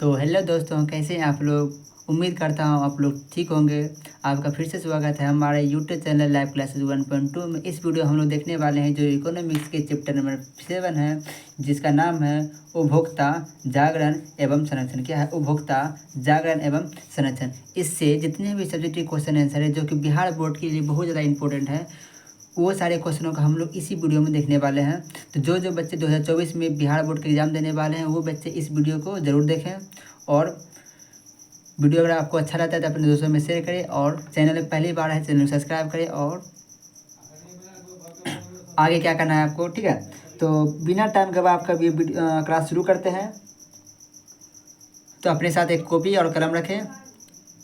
तो हेलो दोस्तों, कैसे हैं आप लोग। उम्मीद करता हूँ आप लोग ठीक होंगे। आपका फिर से स्वागत है हमारे यूट्यूब चैनल लाइव क्लासेस 1.2 में। इस वीडियो हम लोग देखने वाले हैं जो इकोनॉमिक्स के चैप्टर नंबर 7 है, जिसका नाम है उपभोक्ता जागरण एवं संरक्षण। क्या है? उपभोक्ता जागरण एवं संरक्षण। इससे जितने भी सब्जेक्ट के क्वेश्चन आंसर है जो कि बिहार बोर्ड के लिए बहुत ज़्यादा इंपॉर्टेंट है, वो सारे क्वेश्चनों का हम लोग इसी वीडियो में देखने वाले हैं। तो जो बच्चे 2024 में बिहार बोर्ड के एग्ज़ाम देने वाले हैं वो बच्चे इस वीडियो को ज़रूर देखें। और वीडियो अगर आपको अच्छा लगता है तो अपने दोस्तों में शेयर करें, और चैनल में पहली बार है चैनल को सब्सक्राइब करें। और आगे क्या करना है आपको, ठीक है। तो बिना टाइम गवा आपका ये क्लास शुरू करते हैं। तो अपने साथ एक कॉपी और कलम रखें,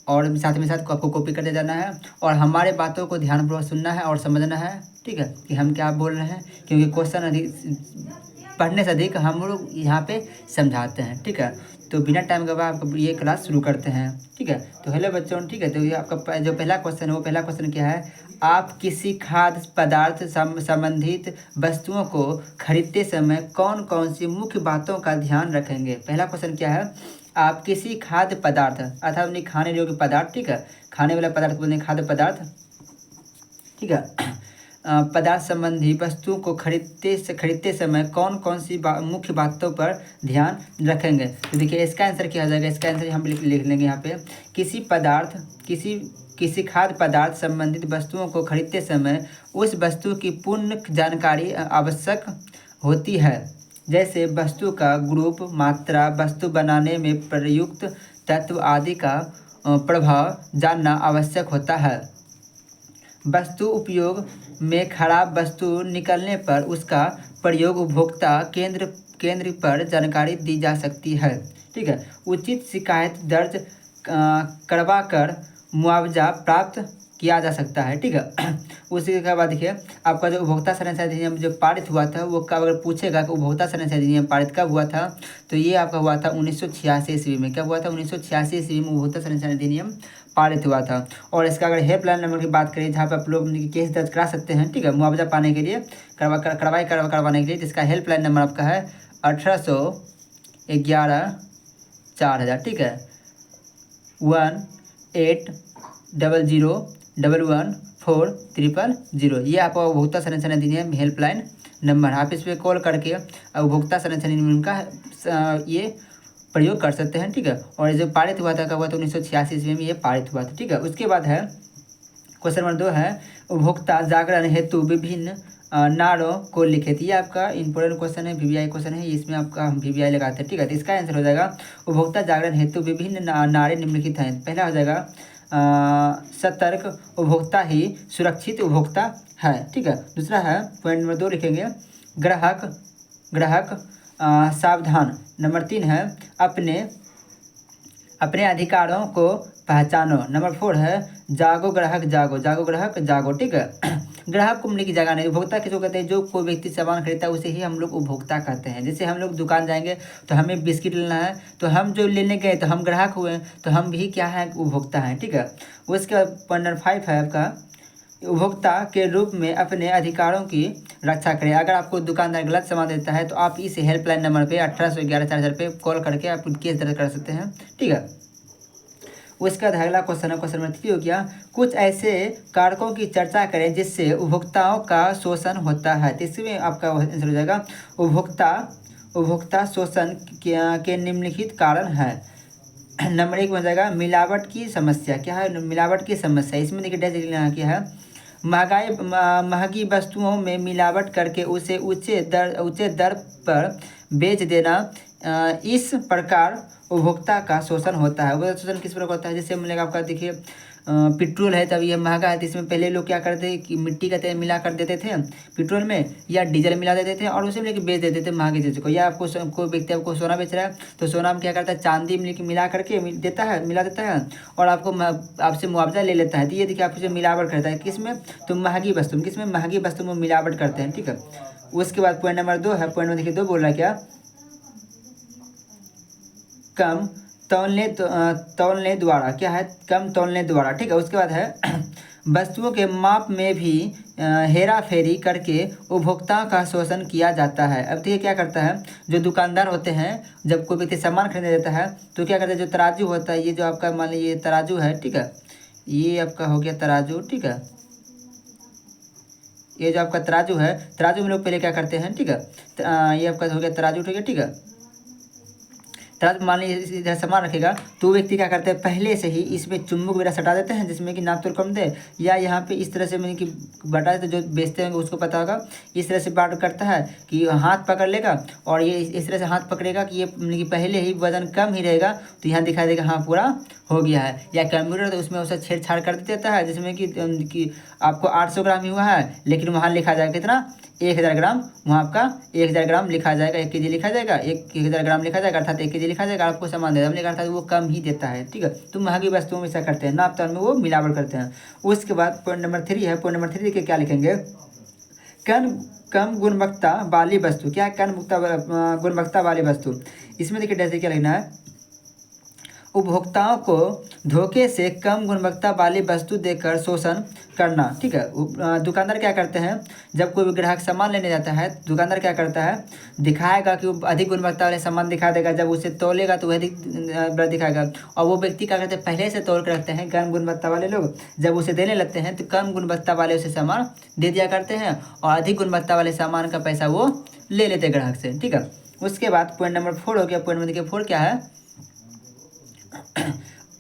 और साथ में साथ आपको कॉपी करते जाना है, और हमारे बातों को ध्यानपूर्वक सुनना है और समझना है, ठीक है, कि हम क्या बोल रहे हैं। क्योंकि क्वेश्चन अधिक पढ़ने से अधिक हम लोग यहाँ पे समझाते हैं, ठीक है। तो बिना टाइम गवाए आपको ये क्लास शुरू करते हैं, ठीक है। तो हेलो बच्चों, ठीक है। तो ये आपका जो पहला क्वेश्चन है, वो पहला क्वेश्चन क्या है? आप किसी खाद्य पदार्थ संबंधित वस्तुओं को खरीदते समय कौन कौन सी मुख्य बातों का ध्यान रखेंगे? पहला क्वेश्चन क्या है? आप किसी खाद्य पदार्थ अर्थात अपनी खाने योग्य पदार्थ, ठीक है, खाने वाला पदार्थ बोलते हैं खाद्य पदार्थ, ठीक है, पदार्थ संबंधी वस्तुओं को खरीदते समय कौन कौन सी मुख्य बातों पर ध्यान रखेंगे? तो देखिए इसका आंसर क्या हो जाएगा। इसका आंसर हम लिख लेंगे यहाँ पे। किसी खाद्य पदार्थ संबंधित वस्तुओं को खरीदते समय उस वस्तु की पूर्ण जानकारी आवश्यक होती है। जैसे वस्तु का ग्रुप, मात्रा, वस्तु बनाने में प्रयुक्त तत्व आदि का प्रभाव जानना आवश्यक होता है। वस्तु उपयोग में खराब वस्तु निकलने पर उसका प्रयोग उपभोक्ता केंद्र पर जानकारी दी जा सकती है, ठीक है। उचित शिकायत दर्ज करवा कर मुआवजा प्राप्त किया जा सकता है, ठीक है। उसी के बाद देखिए आपका जो उपभोक्ता संरक्षण अधिनियम जो पारित हुआ था, वो कब अगर पूछेगा कि उपभोक्ता संरक्षण अधिनियम पारित कब हुआ था, तो ये आपका हुआ था 1986 ईस्वी में। क्या हुआ था? 1986 ईस्वी में उपभोक्ता संरक्षण अधिनियम पारित हुआ था। और इसका अगर हेल्पलाइन नंबर की बात करें, जहाँ पर आप लोग केस दर्ज करा सकते हैं, ठीक है, मुआवजा पाने के लिए, करवाने के लिए, जिसका हेल्पलाइन नंबर आपका है 1811 4000, ठीक है, 1800111400। ये आपका उपभोक्ता संरक्षण अधिनियम हेल्पलाइन नंबर। आप इस पर कॉल करके उपभोक्ता संरक्षण अधिनियम का ये प्रयोग कर सकते हैं, ठीक है। और जो पारित हुआ था कब हुआ था? 1986 ईस्वी में ये पारित हुआ था, ठीक है। उसके बाद है क्वेश्चन नंबर 2 है उपभोक्ता जागरण हेतु विभिन्न नारों को लिखित। ये आपका इंपॉर्टेंट क्वेश्चन है, वीवीआई क्वेश्चन है, इसमें आपका हम वीवीआई लगाते हैं, ठीक है। तो इसका आंसर हो जाएगा उपभोक्ता जागरण हेतु विभिन्न नारे निम्नलिखित हैं। पहला हो जाएगा सतर्क उपभोक्ता ही सुरक्षित उपभोक्ता है, ठीक है। दूसरा है पॉइंट नंबर 2 लिखेंगे ग्राहक सावधान। नंबर 3 है अपने अधिकारों को पहचानो। नंबर 4 है जागो ग्राहक जागो, ठीक है। ग्राहक को की जगह नहीं, उपभोक्ता किसको कहते हैं? जो कोई व्यक्ति सामान खरीदता है उसे ही हम लोग उपभोक्ता कहते हैं। जैसे हम लोग दुकान जाएंगे तो हमें बिस्किट लेना है, तो हम जो लेने गए तो हम ग्राहक हुए, तो हम भी क्या है? उपभोक्ता हैं, ठीक है। उसके बाद पॉइंट नंबर 5 है आपका उपभोक्ता के रूप में अपने अधिकारों की रक्षा करें। अगर आपको दुकानदार गलत सामान देता है तो आप इस हेल्पलाइन नंबर पे 1811 4000 पे कॉल करके आप केस दर्ज कर सकते हैं, ठीक है। उसका अगला क्वेश्चन है, क्वेश्चन नंबर 3 हो गया कुछ ऐसे कारकों की चर्चा करें जिससे उपभोक्ताओं का शोषण होता है। तो इसमें आपका आंसर हो जाएगा उपभोक्ता शोषण के निम्नलिखित कारण है। नंबर 1 बन जाएगा मिलावट की समस्या। क्या है? मिलावट की समस्या। इसमें देखिए डैश लिखना क्या है? महंगी वस्तुओं में मिलावट करके उसे ऊंचे दर पर बेच देना। इस प्रकार उपभोक्ता का शोषण होता है। उपभोक्ता शोषण किस प्रकार होता है? जैसे मतलब आपका देखिए पेट्रोल है, तब ये महंगा है, तो इसमें पहले लोग क्या करते कि मिट्टी का तेल मिला कर देते थे पेट्रोल में, या डीजल मिला देते थे और उसे लेके बेच देते थे महंगे चीज़ को। या आपको कोई व्यक्ति आपको सोना बेच रहा है तो सोना में क्या करता है? चांदी मिला करके मिला देता है और आपसे मुआवजा ले लेता है। तो ये देखिए आपसे मिलावट करता है किसमें? तो महंगी वस्तु में। किसमें? महंगी वस्तु में मिलावट करते हैं, ठीक है। उसके बाद पॉइंट नंबर 2 है, पॉइंट नंबर देखिए 2 बोल रहा है क्या? कम तौलने द्वारा। क्या है? कम तौलने द्वारा, ठीक है। उसके बाद है वस्तुओं के माप में भी हेरा फेरी करके उपभोक्ताओं का शोषण किया जाता है। अब देखिए क्या करता है, जो दुकानदार होते हैं जब कोई व्यक्ति सामान खरीदने देता है तो क्या करते हैं, जो तराजू होता है, ये जो आपका मान लीजिए तराजू है, ठीक है, ये आपका हो गया तराजू, ठीक है, ये जो आपका तराजू है, तराजू में लोग पहले क्या करते हैं, ठीक है, ये आपका हो गया तराजू, ठीक है, ठीक है। तराजू मान लीजिए इधर सामान रखेगा तो व्यक्ति क्या करते हैं, पहले से ही इसमें चुम्बक वगैरह सटा देते हैं जिसमें कि नाप तोल कम दे, या यहाँ पे इस तरह से मतलब कि बटा देते, जो बेचते होंगे उसको पता होगा, इस तरह से बाट करता है कि हाथ पकड़ लेगा और ये इस तरह से हाथ पकड़ेगा कि ये मतलब कि पहले ही वजन कम ही रहेगा, तो यहाँ दिखा देगा हाँ पूरा हो गया है। या कंप्यूटर तो उसमें उसे छेड़छाड़ कर देता है जिसमें कि आपको 800 ग्राम ही हुआ है, लेकिन वहाँ लिखा जाएगा कितना, 1000 ग्राम, वहाँ आपका 1000 ग्राम लिखा जाएगा, 1 केजी लिखा जाएगा, 1000 ग्राम लिखा जाएगा, अर्थात 1 केजी लिखा जाएगा, आपको सामान दे देगा, अर्थात वो कम ही देता है, ठीक है। तो महंगी वस्तुओं में ऐसा करते हैं, नाप तौल में वो मिलावट करते हैं। उसके बाद पॉइंट नंबर 3 है, पॉइंट नंबर 3 देखिए क्या लिखेंगे, कम कम गुणवत्ता वाली वस्तु, क्या है कम गुणवत्ता वाली वस्तु, इसमें देखिए जैसे क्या लिखना है, उपभोक्ताओं को धोखे से कम गुणवत्ता वाली वस्तु देकर शोषण करना, ठीक है। दुकानदार क्या करते हैं, जब कोई भी ग्राहक सामान लेने जाता है दुकानदार क्या करता है, दिखाएगा कि वो अधिक गुणवत्ता वाले सामान दिखा देगा, जब उसे तौलेगा तो वह अधिक दिखाएगा, और वो व्यक्ति क्या करते हैं, पहले से तौल कर रखते हैं कम गुणवत्ता वाले लोग, जब उसे देने लगते हैं तो कम गुणवत्ता वाले उसे सामान दे दिया करते हैं और अधिक गुणवत्ता वाले सामान का पैसा वो ले लेते हैं ग्राहक से, ठीक है। उसके बाद पॉइंट नंबर 4 हो गया, पॉइंट नंबर देखिए 4 क्या है,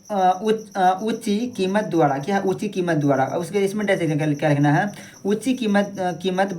ऊंची कीमत द्वारा, क्या है ऊंची कीमत द्वारा, उसके इसमें क्या लिखना है, ऊंची कीमत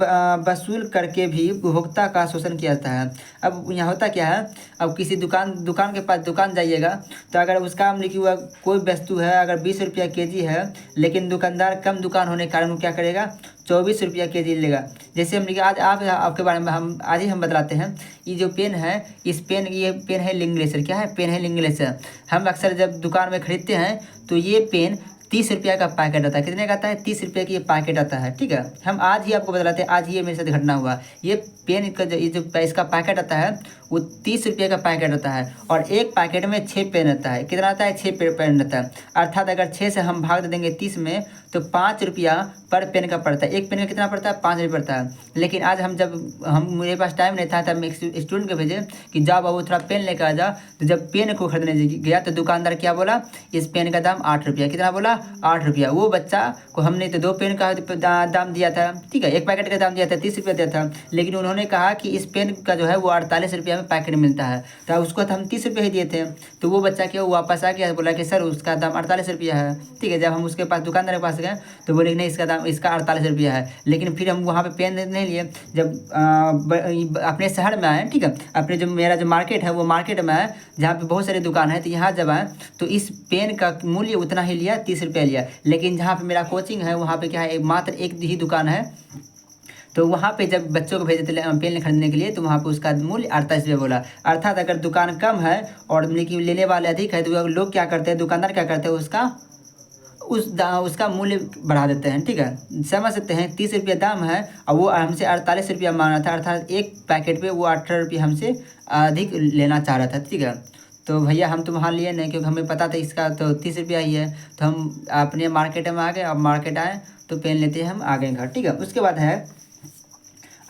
वसूल करके भी उपभोक्ता का शोषण किया जाता है। अब यहाँ होता क्या है, अब किसी दुकान के पास दुकान जाइएगा तो अगर उसका लिखी हुआ कोई वस्तु है अगर 20 रुपया केजी है, लेकिन दुकानदार कम दुकान होने के कारण वो क्या करेगा, 24 रुपया केजी लेगा। जैसे हम लिखे आज आपके बारे में हम आज ही हम बतलाते हैं, ये जो पेन है, ये पेन है लिंगलेसर, क्या है, पेन है लिंगलेसर। हम अक्सर जब दुकान में खरीदते हैं तो ये पेन 30 रुपया का पैकेट आता है, कितने का आता है, 30 रुपये की ये पैकेट आता है, ठीक है। हम आज ही आपको बतलाते हैं, आज ही ये मेरे साथ घटना हुआ, ये पेन का जो इसका पैकेट आता है वो 30 रुपये का पैकेट आता है, और एक पैकेट में 6 पेन आता है, कितना आता है, 6 पेन आता है, अर्थात अगर 6 से हम भाग देंगे 30 में तो 5 रुपया पर पेन का पड़ता है, एक पेन का कितना पड़ता है, 5 रुपये पड़ता है। लेकिन आज मेरे पास टाइम नहीं था, तब मैं स्टूडेंट को भेजे कि जाओ बाबू थोड़ा पेन लेकर आ जा, तो जब पेन को खरीदने गया तो दुकानदार क्या बोला, इस पेन का दाम 8 रुपया, कितना बोला, 8 रुपया। वो बच्चा को हमने तो 2 पेन का दाम दिया था, ठीक है, एक पैकेट का दाम दिया था 30 रुपया दिया था, लेकिन उन्होंने कहा कि इस पेन का जो है वो 48 रुपया में पैकेट मिलता है, तो उसको तो हम 30 रुपये ही दिए थे। तो वो बच्चा क्या वापस आ गया, बोला कि सर उसका दाम 48 रुपया है, ठीक है। जब हम उसके पास दुकानदार के पास गए तो बोले नहीं इसका 48 रुपया है, लेकिन फिर हम वहाँ पे पेन नहीं लिए। जब अपने शहर में आए, ठीक है, अपने जो मेरा जो मार्केट है वो मार्केट में है जहाँ पे बहुत सारी दुकान है, तो यहाँ जब आए तो इस पेन का मूल्य उतना ही लिया, 30 रुपया लिया। लेकिन जहाँ पे मेरा कोचिंग है वहाँ पे क्या है, मात्र एक ही दुकान है, तो वहाँ पे जब बच्चों को भेजे थे पेन खरीदने के लिए तो वहाँ पे उसका मूल्य 48 रुपये बोला। अर्थात अगर दुकान कम है और लेकिन लेने वाले अधिक है तो लोग क्या करते हैं, दुकानदार क्या करते हैं, उसका मूल्य बढ़ा देते हैं, ठीक है। समझ सकते हैं 30 रुपया दाम है और वो हमसे 48 रुपया मांग रहा था, अर्थात एक पैकेट पे वो 18 रुपये हमसे अधिक लेना चाह रहा था, ठीक है। तो भैया हम तो वहाँ लिए नहीं, क्योंकि हमें पता था इसका तो 30 रुपया ही है, तो हम अपने मार्केट में आ गए। अब मार्केट आए तो पेन लेते हैं हम आ गए घर, ठीक है। उसके बाद है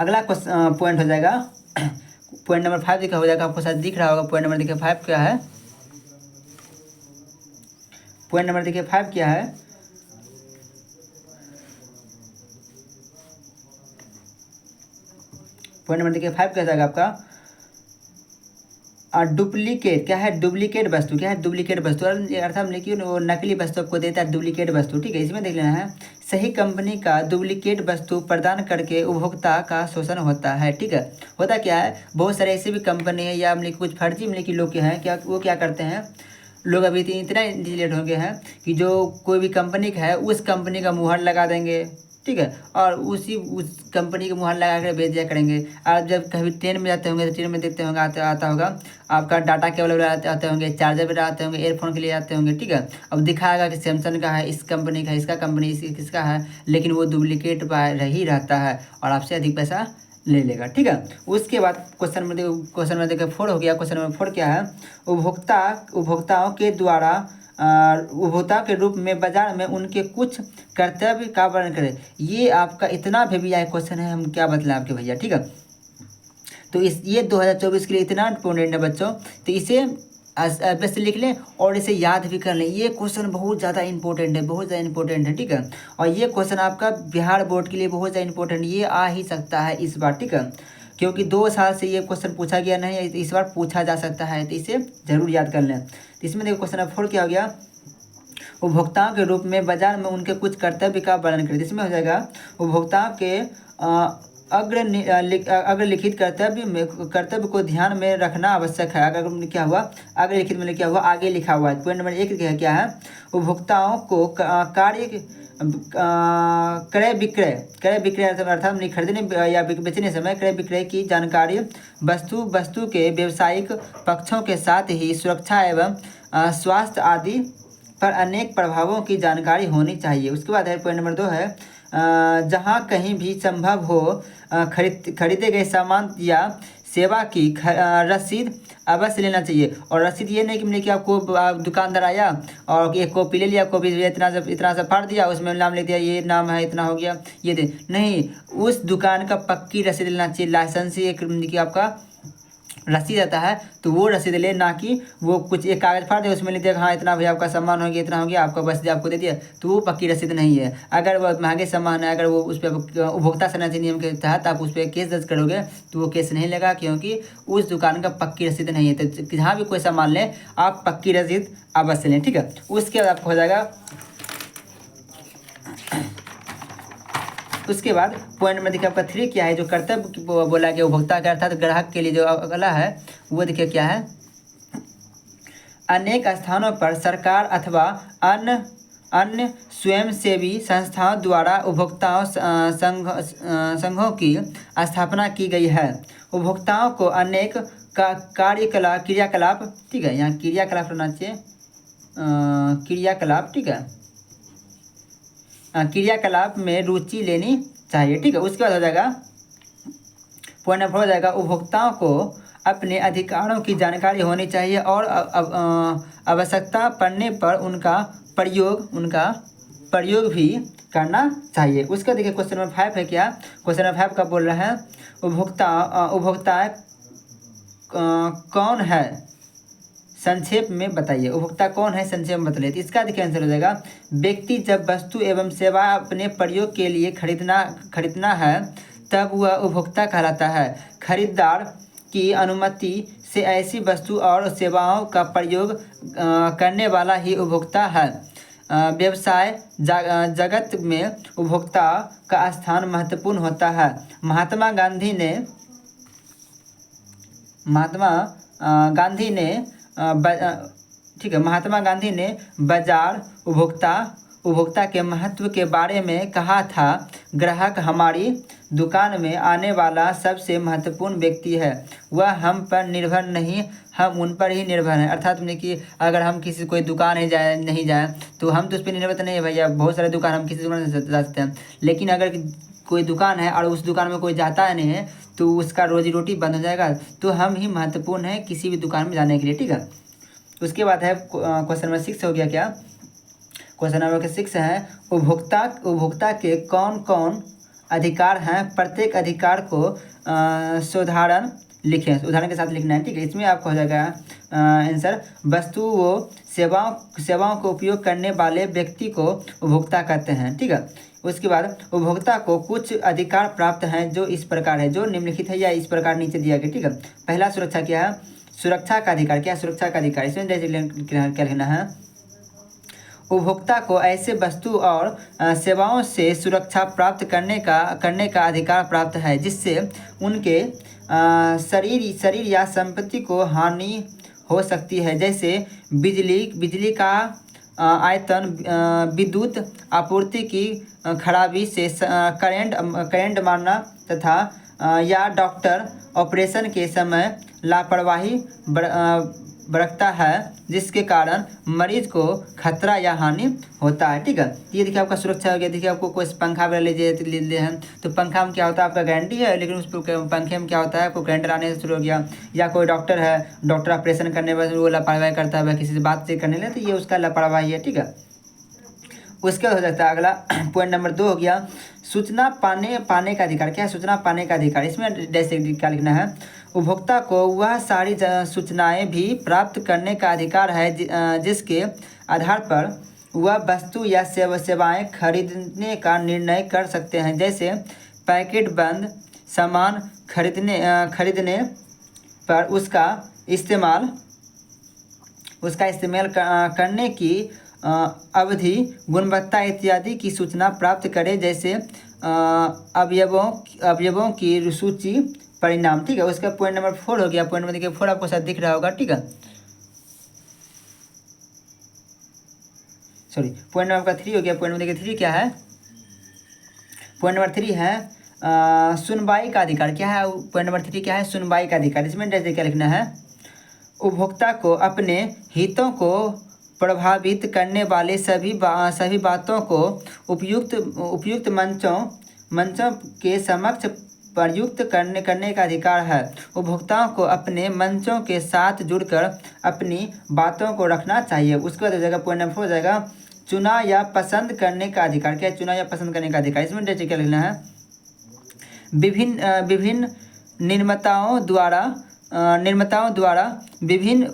अगला पॉइंट हो जाएगा पॉइंट नंबर 5 दिखा हो जाएगा, आपको शायद दिख रहा होगा। पॉइंट नंबर देखिए 5 क्या है, पॉइंट नंबर देखिए 5 क्या है, पॉइंट नंबर देखिए 5 क्या जाएगा आपका, डुप्लीकेट, क्या है, डुप्लीकेट वस्तु, क्या है, डुप्लीकेट वस्तु, अर्थात लेकिन वो नकली वस्तु आपको देता है डुप्लीकेट वस्तु, ठीक है। इसमें देख लेना है, सही कंपनी का डुप्लीकेट वस्तु प्रदान करके उपभोक्ता का शोषण होता है, ठीक है। होता क्या है, बहुत सारे ऐसे भी कंपनी है या कुछ फर्जी लोग के हैं, क्या वो क्या करते हैं, लोग अभी इतना इंटेलिजेंट हो गए हैं कि जो कोई भी कंपनी का है उस कंपनी का मुहर लगा देंगे, ठीक है, और उस कंपनी के मुहर लगा कर बेच दिया करेंगे। आप जब कभी ट्रेन में जाते होंगे तो ट्रेन में देखते होंगे आता होगा आपका डाटा केबल आते होंगे, चार्जर भी आते होंगे, एयरफोन के लिए आते होंगे, ठीक है। अब दिखाएगा कि सैमसंग का है, इस कंपनी का, इसका कंपनी किसका है, लेकिन वो डुप्लीकेट ही रहता है और आपसे अधिक पैसा ले लेगा, ठीक है। उसके बाद क्वेश्चन नंबर देखो 4 हो गया। क्वेश्चन नंबर 4 क्या है, उपभोक्ताओं के द्वारा उपभोक्ता के रूप में बाजार में उनके कुछ कर्तव्य का वर्णन करें। ये आपका इतना भैया क्वेश्चन है, हम क्या बतलाएं आपके भैया, ठीक है। तो ये 2024 के लिए इतना इंपॉर्टेंट है बच्चों, तो इसे बस लिख लें और इसे याद भी कर लें। ये क्वेश्चन बहुत ज़्यादा इंपॉर्टेंट है, बहुत ज़्यादा इंपॉर्टेंट है, ठीक है। और ये क्वेश्चन आपका बिहार बोर्ड के लिए बहुत ज़्यादा इंपॉर्टेंट, ये आ ही सकता है इस बार, ठीक है, क्योंकि 2 साल से ये क्वेश्चन पूछा गया नहीं है, इस बार पूछा जा सकता है, तो इसे ज़रूर याद कर लें। तो इसमें देखो क्वेश्चन नंबर 4 क्या हो गया, उपभोक्ताओं के रूप में बाजार में उनके कुछ कर्तव्य का वर्णन करें। इसमें हो जाएगा उपभोक्ताओं के अग्रलिखित कर्तव्य को ध्यान में रखना आवश्यक है। अगर क्या हुआ, अग्रलिखित में क्या हुआ, आगे लिखा हुआ है। पॉइंट नंबर 1 क्या है, उपभोक्ताओं को कार्य क्रय विक्रय अर्थात खरीदने या बेचने समय क्रय विक्रय की जानकारी वस्तु के व्यावसायिक पक्षों के साथ ही सुरक्षा एवं स्वास्थ्य आदि पर अनेक प्रभावों की जानकारी होनी चाहिए। उसके बाद है पॉइंट नंबर 2 है, जहाँ कहीं भी संभव हो खरीदे गए सामान या सेवा की रसीद अवश्य लेना चाहिए। और रसीद ये नहीं कि मतलब कि आपको दुकानदार आया और एक कॉपी ले लिया, कॉपी इतना सा फाड़ दिया, उसमें नाम लिख दिया, ये नाम है, इतना हो गया, ये दे नहीं, उस दुकान का पक्की रसीद लेना चाहिए। लाइसेंस एक कि आपका रसीद आता है, तो वो रसीद ले, ना कि वो कुछ एक कागज़ फाड़ दे, उसमें लिख दिया हाँ इतना भैया आपका सामान हो गया, इतना हो गया, आपका बस आपको दे दिया, तो वो पक्की रसीद नहीं है। अगर वो महंगे सामान है, अगर वो उस पर उपभोक्ता संरक्षण नियम के तहत आप उस पर केस दर्ज करोगे तो वो केस नहीं लगा, क्योंकि उस दुकान का पक्की रसीद नहीं है। तो जहाँ भी कोई सामान लें आप पक्की रसीद अवश्य लें, ठीक है। उसके बाद आपको हो जाएगा, उसके बाद पॉइंट नंबर देखिए आपका 3 क्या है, जो कर्तव्य बोला गया उपभोक्ता का अर्थात ग्राहक के लिए जो अगला है वो देखिए क्या है, अनेक स्थानों पर सरकार अथवा अन्य स्वयंसेवी संस्थाओं द्वारा उपभोक्ताओं संघों की स्थापना की गई है। उपभोक्ताओं को अनेक क्रियाकलाप, ठीक है, यहाँ क्रियाकलाप होना चाहिए, क्रियाकलाप, ठीक है, क्रियाकलाप में रुचि लेनी चाहिए, ठीक है। उसके बाद हो जाएगा पॉइंट नंबर 4 हो जाएगा, उपभोक्ताओं को अपने अधिकारों की जानकारी होनी चाहिए और आवश्यकता पड़ने पर उनका प्रयोग भी करना चाहिए। उसका देखिए क्वेश्चन नंबर 5 है क्या, क्वेश्चन नंबर 5 का बोल रहे हैं, उपभोक्ता कौन है, संक्षेप में बताइए। उपभोक्ता कौन है, संक्षेप में बताइए। तो इसका देखिए आंसर हो जाएगा, व्यक्ति जब वस्तु एवं सेवा अपने प्रयोग के लिए खरीदना है तब वह उपभोक्ता कहलाता है। खरीदार की अनुमति से ऐसी वस्तु और सेवाओं का प्रयोग करने वाला ही उपभोक्ता है। व्यवसाय जगत में उपभोक्ता का स्थान महत्वपूर्ण होता है। महात्मा गांधी ने बाजार उपभोक्ता के महत्व के बारे में कहा था, ग्राहक हमारी दुकान में आने वाला सबसे महत्वपूर्ण व्यक्ति है, वह हम पर निर्भर नहीं, हम उन पर ही निर्भर हैं। अर्थात में कि अगर हम किसी कोई दुकान नहीं जाए तो हम तो उस पर निर्भर तो नहीं है भैया, बहुत सारे दुकान हम किसी दुकान से जा सकते हैं, लेकिन अगर कोई दुकान है और उस दुकान में कोई जाता है नहीं है तो उसका रोजी रोटी बंद हो जाएगा। तो हम ही महत्वपूर्ण है किसी भी दुकान में जाने के लिए, ठीक है। उसके बाद है क्वेश्चन नंबर 6 हो गया क्या, क्वेश्चन नंबर 6 है, उपभोक्ता के कौन कौन अधिकार हैं, प्रत्येक अधिकार को उदाहरण के साथ लिखना है, ठीक है। इसमें आपको हो जाएगा आंसर, वस्तु व सेवाओं को उपयोग करने वाले व्यक्ति को उपभोक्ता कहते हैं, ठीक है। उसके बाद उपभोक्ता को कुछ अधिकार प्राप्त हैं जो इस प्रकार है, जो निम्नलिखित है या इस प्रकार नीचे दिया गया, ठीक है। पहला सुरक्षा क्या है, सुरक्षा का अधिकार, क्या सुरक्षा का अधिकार, इसमें क्या लिखना है, उपभोक्ता को ऐसे वस्तु और सेवाओं से सुरक्षा प्राप्त करने का अधिकार प्राप्त है जिससे उनके शरीर या संपत्ति को हानि हो सकती है, जैसे बिजली का आयतन, विद्युत आपूर्ति की खराबी से करंट मारना तथा या डॉक्टर ऑपरेशन के समय लापरवाही बरकता है, जिसके कारण मरीज को खतरा या हानि होता है। ठीक है, ये देखिए आपका सुरक्षा हो गया। देखिए आपको कोई पंखा वगैरह ले हैं तो पंखा में क्या होता है, आपका गारंटी है, लेकिन उस पंखे में क्या होता है, आपको करंट आने से शुरू हो गया। या कोई डॉक्टर है, डॉक्टर ऑपरेशन करने में वो लापरवाही करता है, किसी से बात करने लगे तो ये उसका लापरवाही है। ठीक है, उसके हो जाता है अगला पॉइंट नंबर 2 हो गया सूचना पाने का अधिकार। क्या है सूचना पाने का अधिकार? इसमें जैसे क्या लिखना है, उपभोक्ता को वह सारी सूचनाएं भी प्राप्त करने का अधिकार है जिसके आधार पर वह वस्तु या सेवाएं खरीदने का निर्णय कर सकते हैं। जैसे पैकेट बंद सामान खरीदने पर उसका इस्तेमाल करने की अवधि, गुणवत्ता इत्यादि की सूचना प्राप्त करें। जैसे अवयवों की सूची, परिणाम। ठीक है, उसका पॉइंट नंबर 4 हो गया। पॉइंट नंबर देखिए 4 आपको शायद दिख रहा होगा। ठीक है, सॉरी, पॉइंट नंबर 3 हो गया। पॉइंट नंबर देखिए 3 क्या है? पॉइंट नंबर 3 है सुनवाई का अधिकार। क्या है पॉइंट नंबर 3? क्या है? सुनवाई का अधिकार। इसमें जैसे क्या लिखना है, उपभोक्ता को अपने हितों को प्रभावित करने वाले सभी बातों को उपयुक्त मंचों के समक्ष प्रयुक्त करने का अधिकार है। उपभोक्ताओं को अपने मंचों के साथ जुड़कर अपनी बातों को रखना चाहिए। उसके बाद हो जाएगा पॉइंट नंबर 4 हो जाएगा चुना या पसंद करने का अधिकार। क्या है? चुना या पसंद करने का अधिकार। इसमें जैसे क्या लिखना है, विभिन्न निर्माताओं द्वारा विभिन्न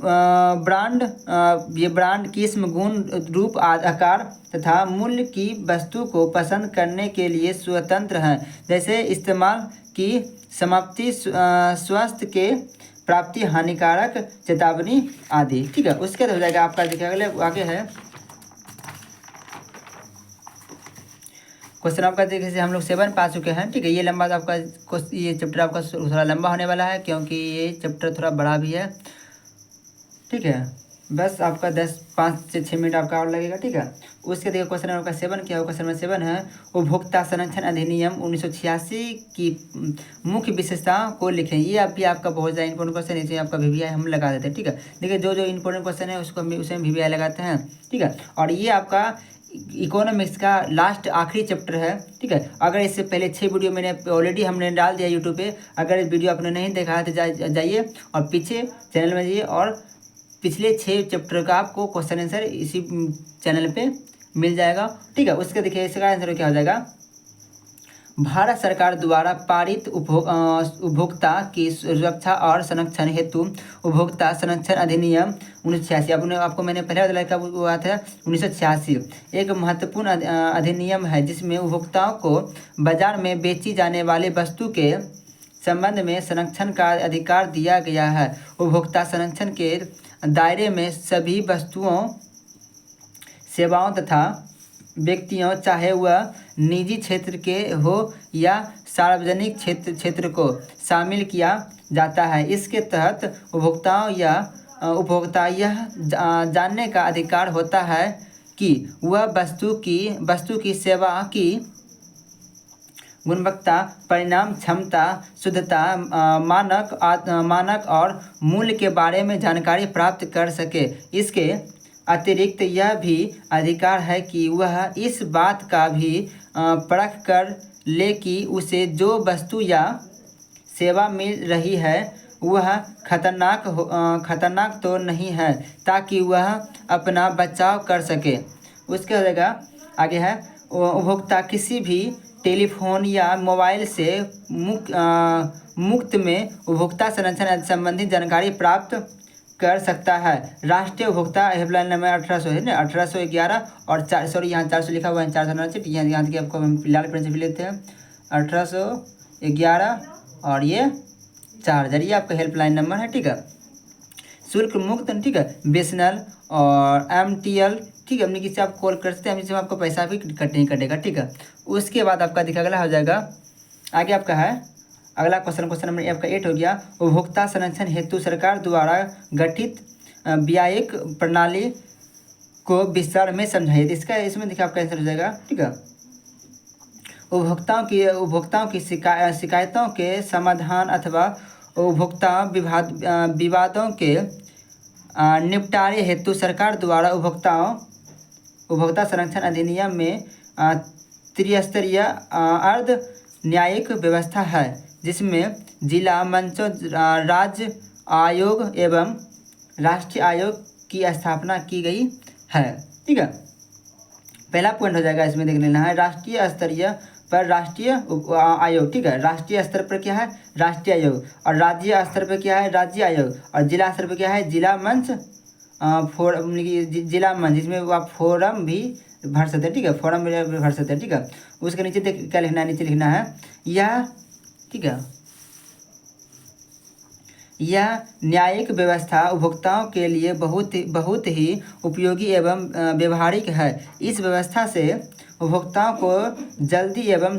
ब्रांड किस्म, गुण, रूप, आकार तथा मूल्य की वस्तु को पसंद करने के लिए स्वतंत्र हैं। जैसे इस्तेमाल की समाप्ति, स्वास्थ्य के प्राप्ति, हानिकारक चेतावनी आदि। ठीक है, उसके बाद हो जाएगा आपका देखिए अगले आगे है क्वेश्चन आपका देखिए से हम लोग 7 पा चुके हैं। ठीक है, ये लंबा आपका ये चैप्टर आपका थोड़ा लंबा होने वाला है क्योंकि ये चैप्टर थोड़ा बड़ा भी है। ठीक है, बस आपका 5 से 6 मिनट आपका और लगेगा। ठीक है, उसके देखिए क्वेश्चन आपका 7 क्या हो? क्वेश्चन नंबर 7 है उपभोक्ता संरक्षण अधिनियम 1986 की मुख्य विशेषताओं को लिखें। ये आप भी आपका बहुत ज़्यादा इंपॉर्टेंट क्वेश्चन है, इसे आपका VVI हम लगा देते हैं। ठीक है, देखिए जो इंपॉर्टेंट क्वेश्चन है उसको हम उसे VVI लगाते हैं। ठीक है, और ये आपका इकोनॉमिक्स का लास्ट आखिरी चैप्टर है। ठीक है, अगर इससे पहले 6 वीडियो मैंने ऑलरेडी हमने डाल दिया यूट्यूब पे। अगर इस वीडियो आपने नहीं देखा है तो जाइए और पीछे चैनल में जाइए और पिछले 6 चैप्टर का आपको क्वेश्चन आंसर इसी चैनल पे मिल जाएगा। ठीक है, उसके देखिए इसका आंसर क्या हो जाएगा, भारत सरकार द्वारा पारित उपभोक्ता की सुरक्षा और संरक्षण हेतु उपभोक्ता संरक्षण अधिनियम 1986, आपको मैंने पहले बताया कब हुआ था, 1986, एक महत्वपूर्ण अधिनियम है जिसमें उपभोक्ताओं को बाजार में बेची जाने वाली वस्तु के संबंध में संरक्षण का अधिकार दिया गया है। उपभोक्ता संरक्षण के दायरे में सभी वस्तुओं, सेवाओं तथा व्यक्तियों, चाहे वह निजी क्षेत्र के हो या सार्वजनिक क्षेत्र को शामिल किया जाता है। इसके तहत उपभोक्ता यह जानने का अधिकार होता है कि वह वस्तु की सेवा की गुणवत्ता, परिणाम, क्षमता, शुद्धता, मानक और मूल्य के बारे में जानकारी प्राप्त कर सके। इसके अतिरिक्त यह भी अधिकार है कि वह इस बात का भी परख कर ले कि उसे जो वस्तु या सेवा मिल रही है वह खतरनाक तो नहीं है, ताकि वह अपना बचाव कर सके। उसके आगे है उपभोक्ता किसी भी टेलीफोन या मोबाइल से मुफ्त में उपभोक्ता संरक्षण संबंधी जानकारी प्राप्त कर सकता है। राष्ट्रीय उपभोक्ता हेल्पलाइन नंबर 1800 है ना, 1811 और 400, यहाँ 400 लिखा हुआ है, 469, यहाँ देखिए आपको हम लाल पेन से भी लेते हैं, 1811 और ये 4000, ये आपका हेल्पलाइन नंबर है। ठीक है, शुल्क मुक्त। ठीक है, BSNL और MTL। ठीक है, हमने किसी आप कॉल कर सकते हैं, हम आपको पैसा भी नहीं कटेगा। ठीक है, उसके बाद आपका देखिए अगला हो जाएगा, आगे आपका है अगला क्वेश्चन नंबर आपका 8 हो गया, उपभोक्ता संरक्षण हेतु सरकार द्वारा गठित व्ययिक प्रणाली को विस्तार में समझाइए। इसमें देखिए आपका आंसर हो जाएगा। ठीक है, उपभोक्ताओं की शिकायतों के समाधान अथवा उपभोक्ता विवादों के निपटारे हेतु सरकार द्वारा उपभोक्ता संरक्षण अधिनियम में त्रिस्तरीय अर्ध न्यायिक व्यवस्था है, जिसमें जिला मंचों, राज्य आयोग एवं राष्ट्रीय आयोग की स्थापना की गई है। ठीक है, पहला पॉइंट हो जाएगा इसमें देख लेना है, राष्ट्रीय स्तरीय पर राष्ट्रीय आयोग। ठीक है, राष्ट्रीय स्तर पर क्या है, राष्ट्रीय आयोग, और राज्य स्तर पर क्या है, राज्य आयोग, और जिला स्तर पर क्या है, जिला मंच फोरम, जिला मंच, जिसमें आप फोरम भी भर सकते हैं। ठीक है, फोरम भी भर सकते हैं। ठीक है, उसके नीचे देख क्या लिखना है, नीचे लिखना है यह, ठीक है, यह न्यायिक व्यवस्था उपभोक्ताओं के लिए बहुत ही उपयोगी एवं व्यवहारिक है। इस व्यवस्था से उपभोक्ताओं को जल्दी एवं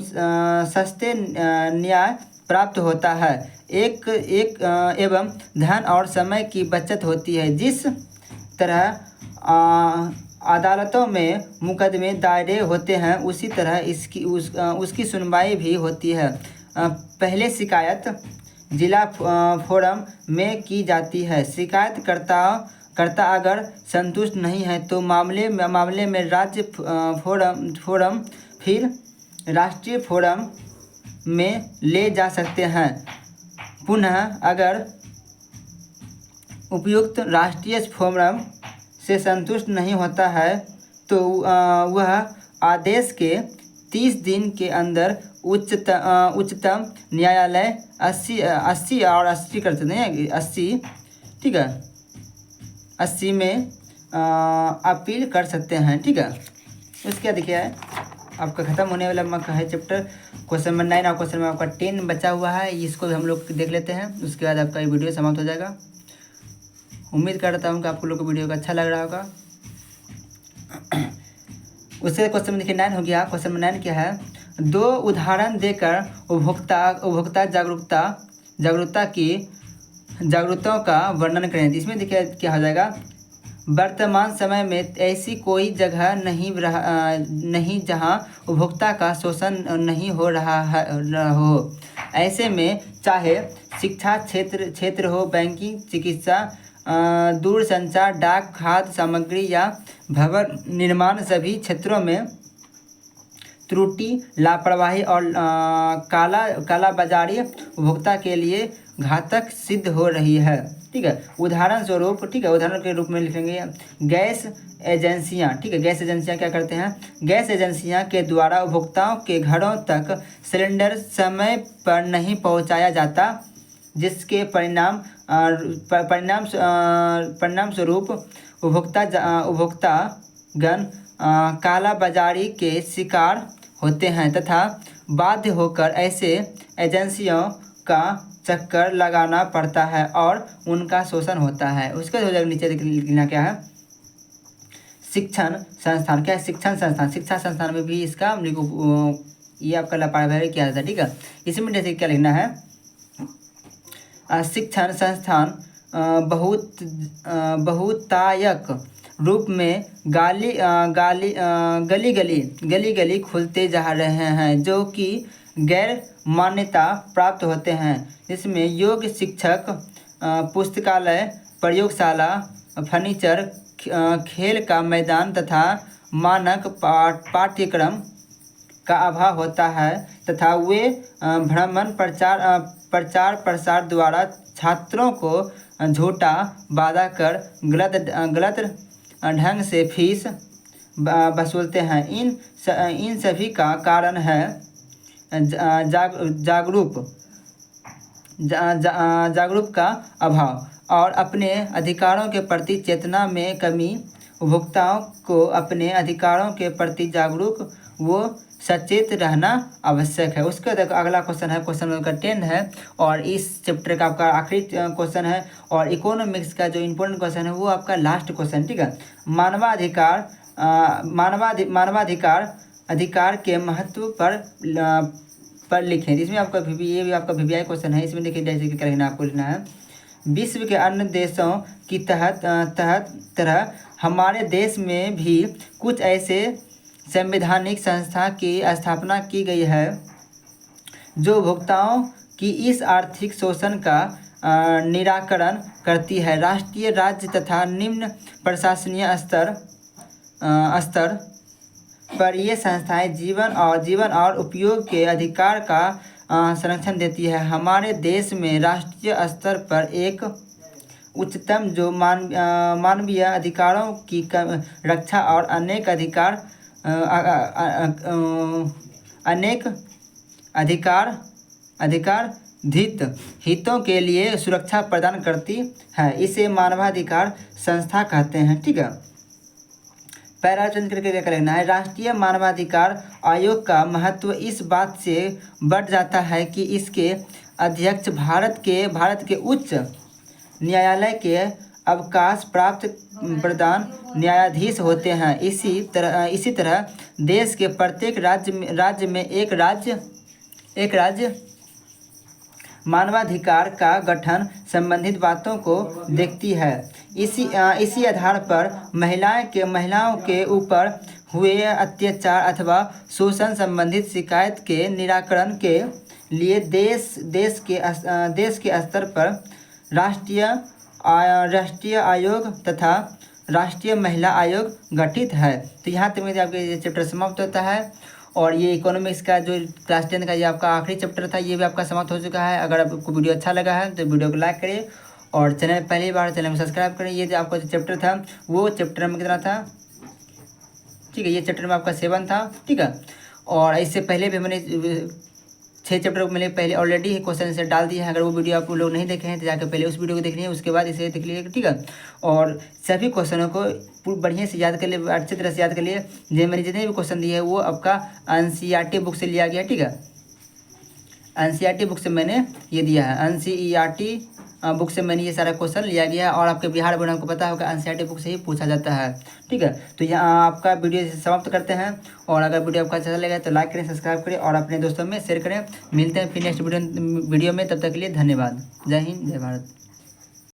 सस्ते न्याय प्राप्त होता है, एवं धन और समय की बचत होती है। जिस तरह अदालतों में मुकदमे दायर होते हैं, उसी तरह उसकी सुनवाई भी होती है। पहले शिकायत जिला फोरम में की जाती है। शिकायतकर्ता अगर संतुष्ट नहीं है तो मामले में राज्य फोरम फिर राष्ट्रीय फोरम में ले जा सकते हैं। पुनः अगर उपयुक्त राष्ट्रीय फोरम से संतुष्ट नहीं होता है तो वह आदेश के 30 दिन के अंदर उच्चतम न्यायालय 80 और 80 कर सकते हैं, 80, ठीक है, 80 में अपील कर सकते हैं। ठीक है, उसके देखिए आपका ख़त्म होने वाला है चैप्टर क्वेश्चन नंबर 9 और क्वेश्चन नंबर आपका 10 बचा हुआ है, इसको भी हम लोग देख लेते हैं। उसके बाद आपका ये वीडियो समाप्त हो जाएगा। उम्मीद करता हूँ कि आपको लोग को वीडियो का अच्छा लग रहा होगा। उससे क्वेश्चन में देखिए 9 हो गया। क्वेश्चन नंबर 9 क्या है, 2 उदाहरण देकर उपभोक्ता जागरूकताओं का वर्णन करें। इसमें देखिए क्या हो जाएगा, वर्तमान समय में ऐसी कोई जगह नहीं जहां उपभोक्ता का शोषण नहीं हो रहा हो। ऐसे में चाहे शिक्षा क्षेत्र हो, बैंकिंग, चिकित्सा, दूरसंचार, डाक, खाद्य सामग्री या भवन निर्माण, सभी क्षेत्रों में त्रुटि, लापरवाही और कालाबाजारी उपभोक्ता के लिए घातक सिद्ध हो रही है। ठीक है, उदाहरण स्वरूप, ठीक है, उदाहरण के रूप में लिखेंगे गैस एजेंसियां। ठीक है, गैस एजेंसियां क्या करते हैं, गैस एजेंसियां के द्वारा उपभोक्ताओं के घरों तक सिलेंडर समय पर नहीं पहुंचाया जाता, जिसके परिणाम स्वरूप उपभोक्तागण कालाबाजारी के शिकार होते हैं तथा बाध्य होकर ऐसे एजेंसियों का चक्कर लगाना पड़ता है और उनका शोषण होता है। उसके हो जाएगा नीचे लिखना क्या है, शिक्षण संस्थान। क्या है, शिक्षण संस्थान, शिक्षा संस्थान में भी इसका ये आपका लापरवाही किया जाता है। ठीक है, इसी में जैसे क्या लिखना है, शिक्षण संस्थान बहुतायक रूप में गली गली खुलते जा रहे हैं, जो कि गैर मान्यता प्राप्त होते हैं। इसमें योग्य शिक्षक, पुस्तकालय, प्रयोगशाला, फर्नीचर, खेल का मैदान तथा मानक पाठ्यक्रम का अभाव होता है तथा वे भ्रमण प्रचार प्रसार द्वारा छात्रों को झूठा वादा कर गलत ढंग से फीस वसूलते हैं। इन सभी का कारण है जागरूक का अभाव और अपने अधिकारों के प्रति चेतना में कमी। उपभोक्ताओं को अपने अधिकारों के प्रति जागरूक व सचेत रहना आवश्यक है। उसका अगला क्वेश्चन है, क्वेश्चन नंबर 10 है और इस चैप्टर का आपका आखिरी क्वेश्चन है और इकोनॉमिक्स का जो इम्पोर्टेंट क्वेश्चन है वो आपका लास्ट क्वेश्चन। ठीक है, अधिकार के महत्व पर लिखें। इसमें आपका ये भी आपका VBI क्वेश्चन है। इसमें देखिए जैसे कि क्या लिखना है, आपको लिखना है, विश्व के अन्य देशों की तरह हमारे देश में भी कुछ ऐसे संवैधानिक संस्था की स्थापना की गई है जो उपभोक्ताओं की इस आर्थिक शोषण का निराकरण करती है। राष्ट्रीय, राज्य तथा निम्न प्रशासनीय स्तर पर ये संस्थाएं जीवन और उपयोग के अधिकार का संरक्षण देती है। हमारे देश में राष्ट्रीय स्तर पर एक उच्चतम जो मानवीय अधिकारों की रक्षा और अनेक हितों के लिए सुरक्षा प्रदान करती है। इसे मानवाधिकार संस्था कहते हैं। ठीक है, पैरा चेंज करके क्या करना है। राष्ट्रीय मानवाधिकार आयोग का महत्व इस बात से बढ़ जाता है कि इसके अध्यक्ष भारत के उच्च न्यायालय के अवकाश प्राप्त प्रधान न्यायाधीश होते हैं। इसी तरह देश के प्रत्येक राज्य में एक राज्य मानवाधिकार का गठन संबंधित बातों को देखती है। इसी आधार पर महिलाओं के ऊपर हुए अत्याचार अथवा शोषण संबंधित शिकायत के निराकरण के लिए देश के स्तर पर राष्ट्रीय आयोग तथा राष्ट्रीय महिला आयोग गठित है। तो यहाँ तक में आपके ये चैप्टर समाप्त होता है। और ये इकोनॉमिक्स का जो क्लास 10 का ये आपका आखिरी चैप्टर था, ये भी आपका समाप्त हो चुका है। अगर आपको वीडियो अच्छा लगा है तो वीडियो को लाइक करिए और पहली बार चैनल में सब्सक्राइब करें। ये जो आपका जो चैप्टर था वो चैप्टर में कितना था, ठीक है, ये चैप्टर में आपका 7 था। ठीक है, और इससे पहले भी मैंने 6 चैप्टर को मैंने पहले ऑलरेडी क्वेश्चन से डाल दिए हैं। अगर वो वीडियो आप लोग नहीं देखे हैं तो जाकर पहले उस वीडियो को देख लीजिए, उसके बाद इसे देख लीजिए। ठीक है, और सभी क्वेश्चनों को बढ़िया से याद कर लिए, अच्छी तरह से याद कर लिए। जो मैंने जितने भी क्वेश्चन दिए हैं वो आपका NCERT बुक से लिया गया। ठीक है, NCERT बुक से मैंने ये दिया है, NCERT बुक से मैंने ये सारा क्वेश्चन लिया गया है। और आपके बिहार बोर्ड आपको पता होगा NCERT बुक से ही पूछा जाता है। ठीक है, तो यहाँ आपका वीडियो समाप्त करते हैं। और अगर वीडियो आपका अच्छा लगा तो लाइक करें, सब्सक्राइब करें और अपने दोस्तों में शेयर करें। मिलते हैं फिर नेक्स्ट वीडियो में, तब तक के लिए धन्यवाद। जय हिंद, जय भारत।